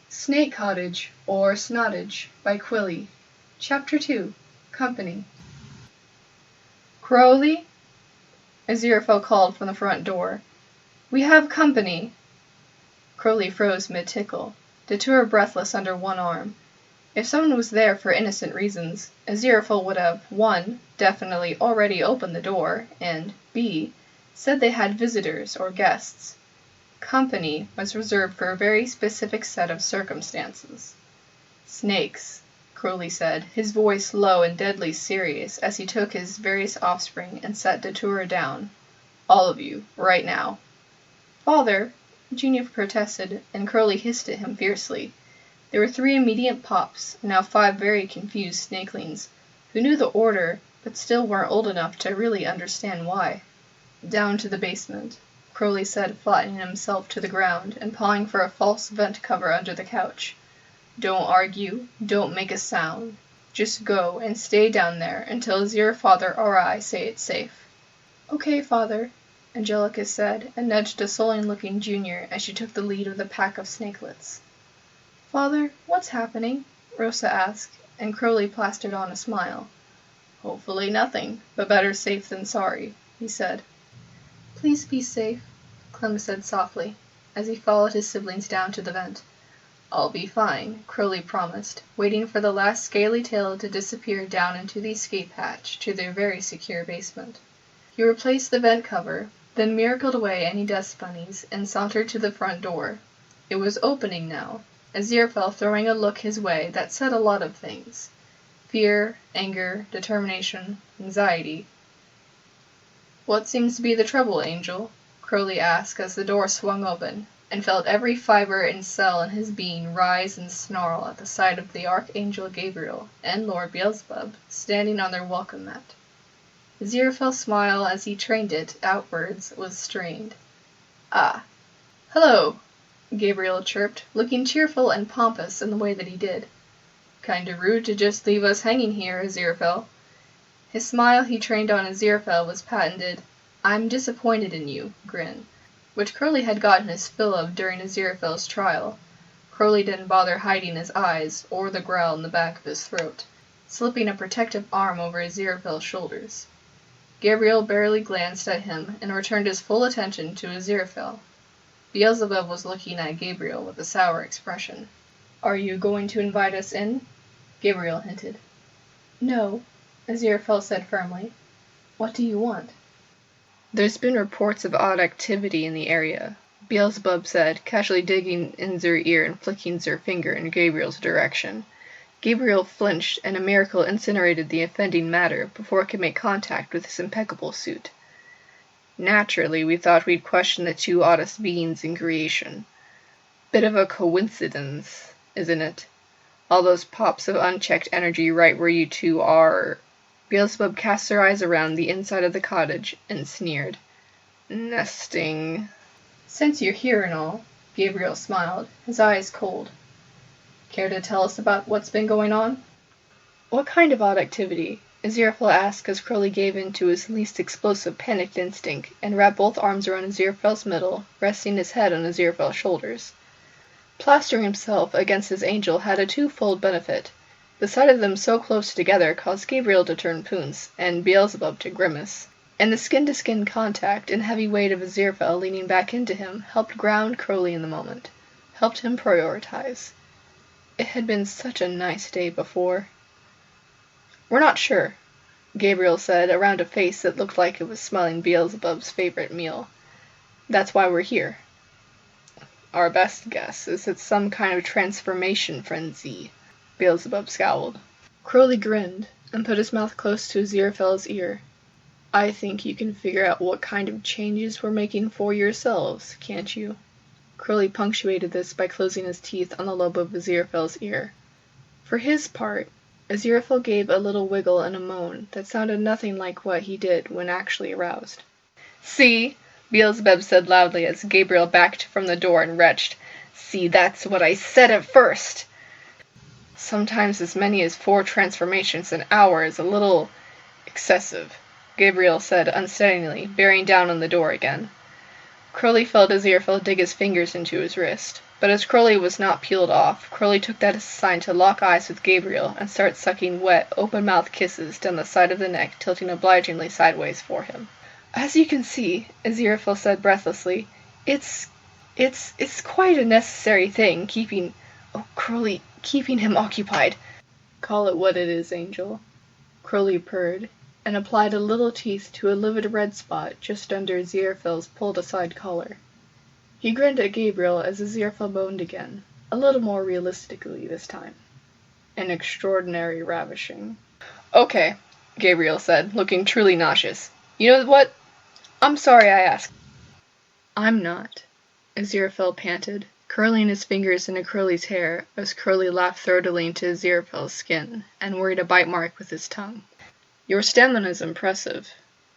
Snake Cottage, or Snottage, by Quilly. Chapter 2. Company. Crowley? Aziraphale called from the front door. We have company. Crowley froze mid-tickle, Datura breathless under one arm. If someone was there for innocent reasons, Aziraphale would have 1. Definitely already opened the door, and b. said they had visitors or guests. Company was reserved for a very specific set of circumstances. Snakes, Crowley said, his voice low and deadly serious as he took his various offspring and set Datura down. All of you, right now. Father, Junior protested, and Crowley hissed at him fiercely. There were 3 immediate pups, and now 5 very confused snakelings, who knew the order, but still weren't old enough to really understand why. Down to the basement, Crowley said, flattening himself to the ground and pawing for a false vent cover under the couch. Don't argue, don't make a sound. Just go and stay down there until Aziraphale or I say it's safe. Okay, Father, Angelica said, and nudged a sullen-looking Junior as she took the lead of the pack of snakelets. Father, what's happening? Rosa asked, and Crowley plastered on a smile. Hopefully nothing, but better safe than sorry, he said. Please be safe, Clem said softly, as he followed his siblings down to the vent. I'll be fine, Crowley promised, waiting for the last scaly tail to disappear down into the escape hatch to their very secure basement. He replaced the vent cover, then miracled away any dust bunnies, and sauntered to the front door. It was opening now, Aziraphale throwing a look his way that said a lot of things. Fear, anger, determination, anxiety. What seems to be the trouble, Angel? Crowley asked as the door swung open, and felt every fiber and cell in his being rise and snarl at the sight of the Archangel Gabriel and Lord Beelzebub standing on their welcome mat. Aziraphale's smile as he trained it outwards was strained. Ah. Hello, Gabriel chirped, looking cheerful and pompous in the way that he did. Kinda rude to just leave us hanging here, Aziraphale. His smile he trained on Aziraphale was patented, I'm disappointed in you, grin, which Crowley had gotten his fill of during Aziraphale's trial. Crowley didn't bother hiding his eyes or the growl in the back of his throat, slipping a protective arm over Aziraphale's shoulders. Gabriel barely glanced at him and returned his full attention to Aziraphale. Beelzebub was looking at Gabriel with a sour expression. Are you going to invite us in? Gabriel hinted. No, Aziraphale said firmly. What do you want? There's been reports of odd activity in the area, Beelzebub said, casually digging in their ear and flicking their finger in Gabriel's direction. Gabriel flinched, and a miracle incinerated the offending matter before it could make contact with his impeccable suit. Naturally, we thought we'd question the 2 oddest beings in creation. Bit of a coincidence, isn't it? All those pops of unchecked energy right where you 2 are. Beelzebub cast her eyes around the inside of the cottage and sneered. Nesting. Since you're here and all, Gabriel smiled, his eyes cold. Care to tell us about what's been going on? What kind of odd activity? Aziraphale asked as Crowley gave in to his least explosive panicked instinct and wrapped both arms around Aziraphale's middle, resting his head on Aziraphale's shoulders. Plastering himself against his angel had a 2-fold benefit. The sight of them so close together caused Gabriel to turn poons, and Beelzebub to grimace. And the skin-to-skin contact and heavy weight of Aziraphale leaning back into him helped ground Crowley in the moment, helped him prioritize. It had been such a nice day before. We're not sure, Gabriel said, around a face that looked like it was smelling Beelzebub's favorite meal. That's why we're here. Our best guess is it's some kind of transformation frenzy, Beelzebub scowled. Crowley grinned and put his mouth close to Aziraphale's ear. I think you can figure out what kind of changes we're making for yourselves, can't you? Crowley punctuated this by closing his teeth on the lobe of Aziraphale's ear. For his part, Aziraphale gave a little wiggle and a moan that sounded nothing like what he did when actually aroused. See, Beelzebub said loudly as Gabriel backed from the door and retched. See, that's what I said at first. Sometimes as many as 4 transformations an hour is a little excessive, Gabriel said unsteadily, bearing down on the door again. Crowley felt Aziraphale dig his fingers into his wrist. But as Crowley was not peeled off, Crowley took that as a sign to lock eyes with Gabriel and start sucking wet, open-mouthed kisses down the side of the neck, tilting obligingly sideways for him. "As you can see," Aziraphale said breathlessly, it's quite a necessary thing, keeping him occupied." "Call it what it is, Angel," Crowley purred, and applied a little teeth to a livid red spot just under Aziraphale's pulled-aside collar. He grinned at Gabriel as Aziraphale moaned again, a little more realistically this time. "An extraordinary ravishing." "Okay," Gabriel said, looking truly nauseous. "You know what? I'm sorry I asked." "I'm not," Aziraphale panted, curling his fingers into Crowley's hair as Crowley laughed throatily into Aziraphale's skin and worried a bite mark with his tongue. "Your stamina's impressive,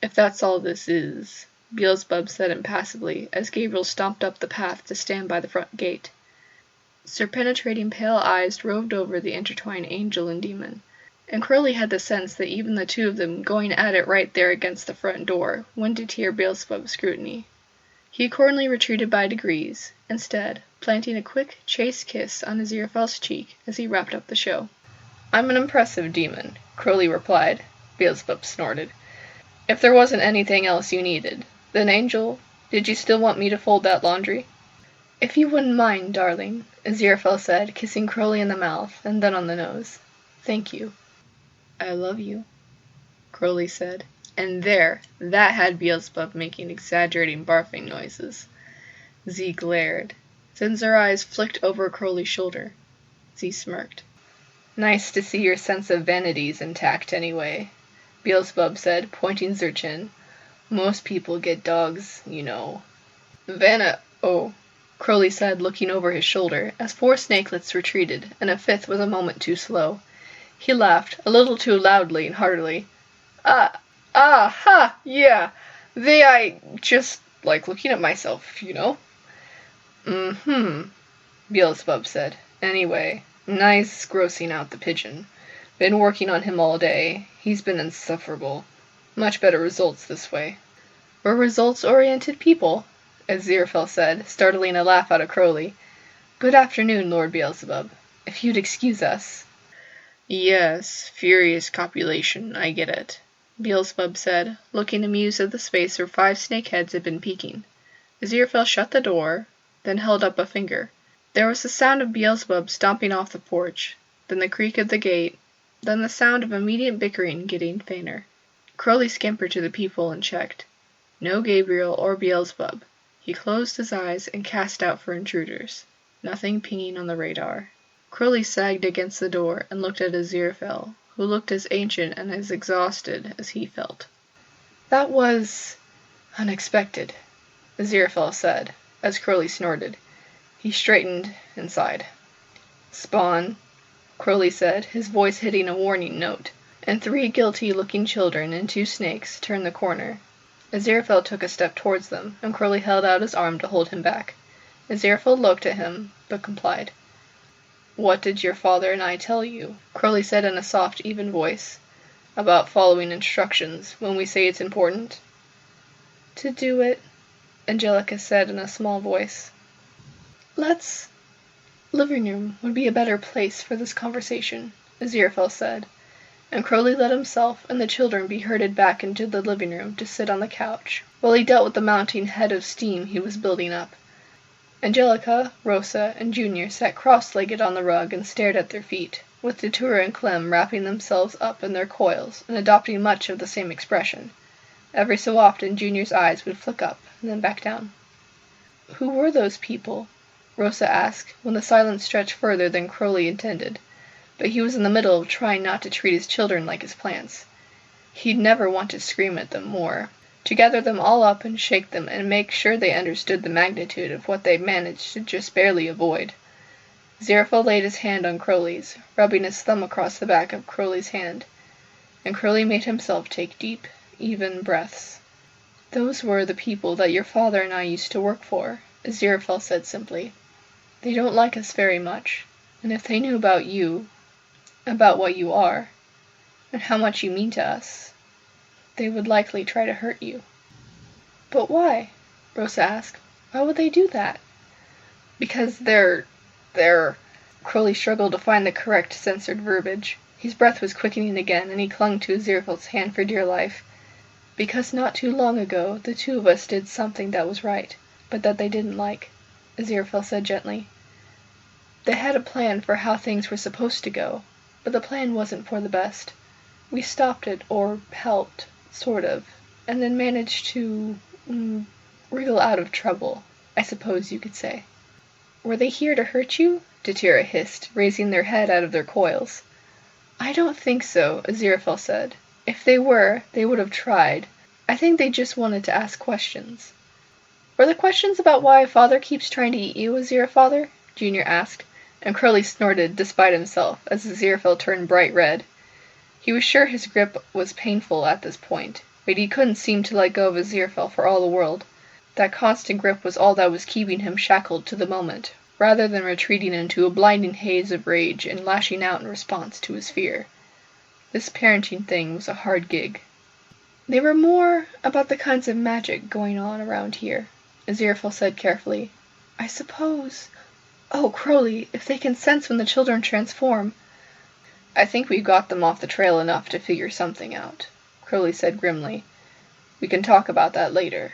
if that's all this is," Beelzebub said impassively as Gabriel stomped up the path to stand by the front gate. Penetrating pale eyes roved over the intertwined angel and demon, and Crowley had the sense that even the two of them going at it right there against the front door wouldn't deter Beelzebub's scrutiny. He accordingly retreated by degrees, instead planting a quick, chaste kiss on Aziraphale's cheek as he wrapped up the show. "I'm an impressive demon," Crowley replied. Beelzebub snorted. "If there wasn't anything else you needed, then, Angel, did you still want me to fold that laundry?" "If you wouldn't mind, darling," Aziraphale said, kissing Crowley in the mouth and then on the nose. "Thank you." "I love you," Crowley said. And that had Beelzebub making exaggerating barfing noises. Z glared. Then her eyes flicked over Crowley's shoulder. Z smirked. "Nice to see your sense of vanity's intact, anyway," Beelzebub said, pointing her chin. "Most people get dogs, you know." "Oh," Crowley said, looking over his shoulder, as 4 snakelets retreated, and a 5th was a moment too slow. He laughed, a little too loudly and heartily. Yeah. I just like looking at myself, you know." Beelzebub said. "Anyway, nice grossing out the pigeon. Been working on him all day. He's been insufferable. Much better results this way." "We're results-oriented people," Aziraphale said, startling a laugh out of Crowley. "Good afternoon, Lord Beelzebub. If you'd excuse us." "Yes, furious copulation, I get it," Beelzebub said, looking amused at the space where 5 snakeheads had been peeking. Aziraphale shut the door, then held up a finger. There was the sound of Beelzebub stomping off the porch, then the creak of the gate, then the sound of immediate bickering getting fainter. Crowley scampered to the peephole and checked. No Gabriel or Beelzebub. He closed his eyes and cast out for intruders. Nothing pinging on the radar. Crowley sagged against the door and looked at Aziraphale, who looked as ancient and as exhausted as he felt. "That was unexpected," Aziraphale said, as Crowley snorted. He straightened and sighed. "Spawn," Crowley said, his voice hitting a warning note, and 3 guilty-looking children and 2 snakes turned the corner. Aziraphale took a step towards them, and Crowley held out his arm to hold him back. Aziraphale looked at him, but complied. "What did your father and I tell you?" Crowley said in a soft, even voice. "About following instructions when we say it's important?" "To do it," Angelica said in a small voice. Living room would be a better place for this conversation," Aziraphale said, and Crowley let himself and the children be herded back into the living room to sit on the couch, while he dealt with the mounting head of steam he was building up. Angelica, Rosa, and Junior sat cross-legged on the rug and stared at their feet, with Datura and Clem wrapping themselves up in their coils and adopting much of the same expression. Every so often Junior's eyes would flick up and then back down. "Who were those people?" Rosa asked, when the silence stretched further than Crowley intended, but he was in the middle of trying not to treat his children like his plants. He'd never want to scream at them more, to gather them all up and shake them and make sure they understood the magnitude of what they'd managed to just barely avoid. Aziraphale laid his hand on Crowley's, rubbing his thumb across the back of Crowley's hand, and Crowley made himself take deep, even breaths. "Those were the people that your father and I used to work for," Aziraphale said simply. "They don't like us very much, and if they knew about you, about what you are, and how much you mean to us, they would likely try to hurt you." "But why?" Rosa asked. "Why would they do that?" Because they're... Crowley struggled to find the correct censored verbiage. His breath was quickening again, and he clung to Aziraphale's hand for dear life. Because not too long ago, the two of us did something that was right, but that they didn't like, Aziraphale said gently. They had a plan for how things were supposed to go, but the plan wasn't for the best. We stopped it, or helped, sort of, and then managed to wriggle out of trouble, I suppose you could say. Were they here to hurt you? Datira hissed, raising their head out of their coils. I don't think so, Aziraphale said. If they were, they would have tried. I think they just wanted to ask questions. Were the questions about why Father keeps trying to eat you, Aziraphale? Junior asked, and Crowley snorted despite himself as Aziraphale turned bright red. He was sure his grip was painful at this point, but he couldn't seem to let go of Aziraphale for all the world. That constant grip was all that was keeping him shackled to the moment, rather than retreating into a blinding haze of rage and lashing out in response to his fear. This parenting thing was a hard gig. They were more about the kinds of magic going on around here, Aziraphale said carefully. I suppose... Oh, Crowley, if they can sense when the children transform... I think we've got them off the trail enough to figure something out, Crowley said grimly. We can talk about that later.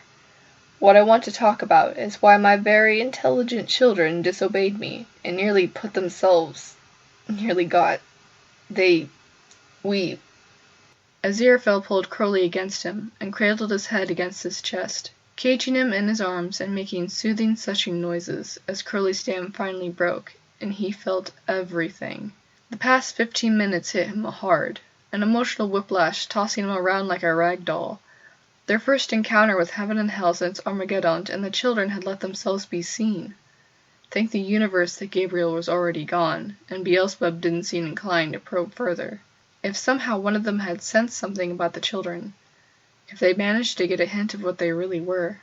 What I want to talk about is why my very intelligent children disobeyed me and nearly put themselves... We... Aziraphale pulled Crowley against him and cradled his head against his chest, caging him in his arms and making soothing sucking noises as Crowley's dam finally broke, and he felt everything. The past 15 minutes hit him hard, an emotional whiplash tossing him around like a rag doll. Their first encounter with heaven and hell since Armageddon, and the children had let themselves be seen. Thank the universe that Gabriel was already gone, and Beelzebub didn't seem inclined to probe further. If somehow one of them had sensed something about the children, if they managed to get a hint of what they really were.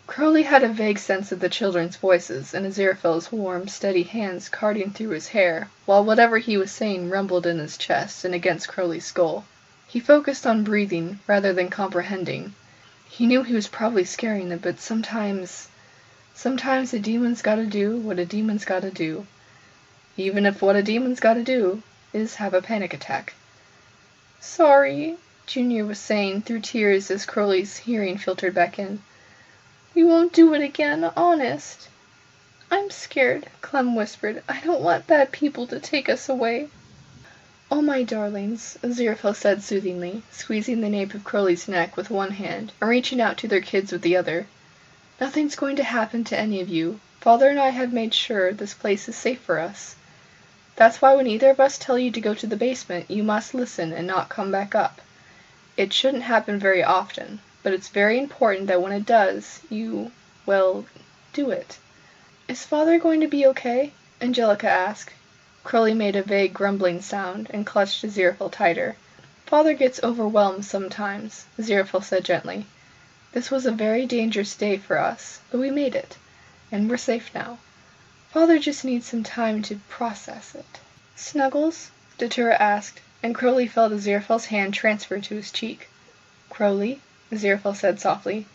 Crowley had a vague sense of the children's voices and Aziraphale's warm, steady hands carding through his hair, while whatever he was saying rumbled in his chest and against Crowley's skull. He focused on breathing rather than comprehending. He knew he was probably scaring them, but sometimes a demon's gotta do what a demon's gotta do. Even if what a demon's gotta do is have a panic attack. Sorry, Junior was saying through tears as Crowley's hearing filtered back in. We won't do it again, honest. I'm scared, Clem whispered. I don't want bad people to take us away. Oh, my darlings, Aziraphale said soothingly, squeezing the nape of Crowley's neck with one hand and reaching out to their kids with the other. Nothing's going to happen to any of you. Father and I have made sure this place is safe for us. That's why when either of us tell you to go to the basement, you must listen and not come back up. It shouldn't happen very often, but it's very important that when it does, you, do it. Is Father going to be okay? Angelica asked. Crowley made a vague grumbling sound and clutched Aziraphale tighter. Father gets overwhelmed sometimes, Aziraphale said gently. This was a very dangerous day for us, but we made it, and we're safe now. Father just needs some time to process it. Snuggles? Datura asked, and Crowley felt Aziraphale's hand transfer to his cheek. Crowley, Aziraphale said softly,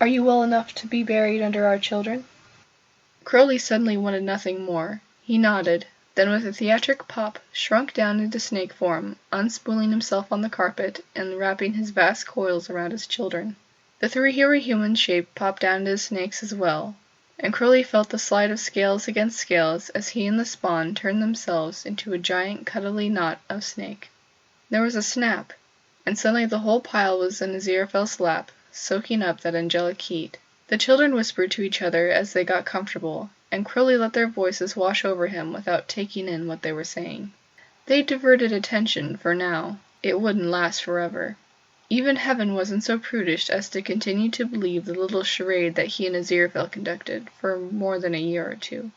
are you well enough to be buried under our children? Crowley suddenly wanted nothing more. He nodded, then with a theatric pop, shrunk down into snake form, unspooling himself on the carpet and wrapping his vast coils around his children. The three human shape popped down into snakes as well, and Crowley felt the slide of scales against scales as he and the spawn turned themselves into a giant cuddly knot of snake. There was a snap, and suddenly the whole pile was in Aziraphale's lap, soaking up that angelic heat. The children whispered to each other as they got comfortable, and Crowley let their voices wash over him without taking in what they were saying. They diverted attention for now. It wouldn't last forever. Even heaven wasn't so prudish as to continue to believe the little charade that he and Aziraphale conducted for more than a year or two.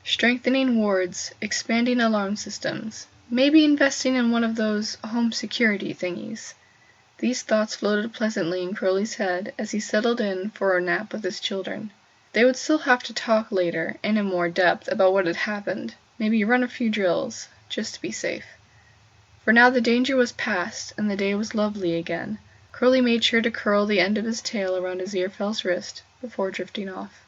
Strengthening wards, expanding alarm systems, maybe investing in one of those home security thingies. These thoughts floated pleasantly in Crowley's head as he settled in for a nap with his children. They would still have to talk later, and in more depth, about what had happened, maybe run a few drills, just to be safe. For now the danger was past, and the day was lovely again. Crowley made sure to curl the end of his tail around Aziraphale's wrist before drifting off.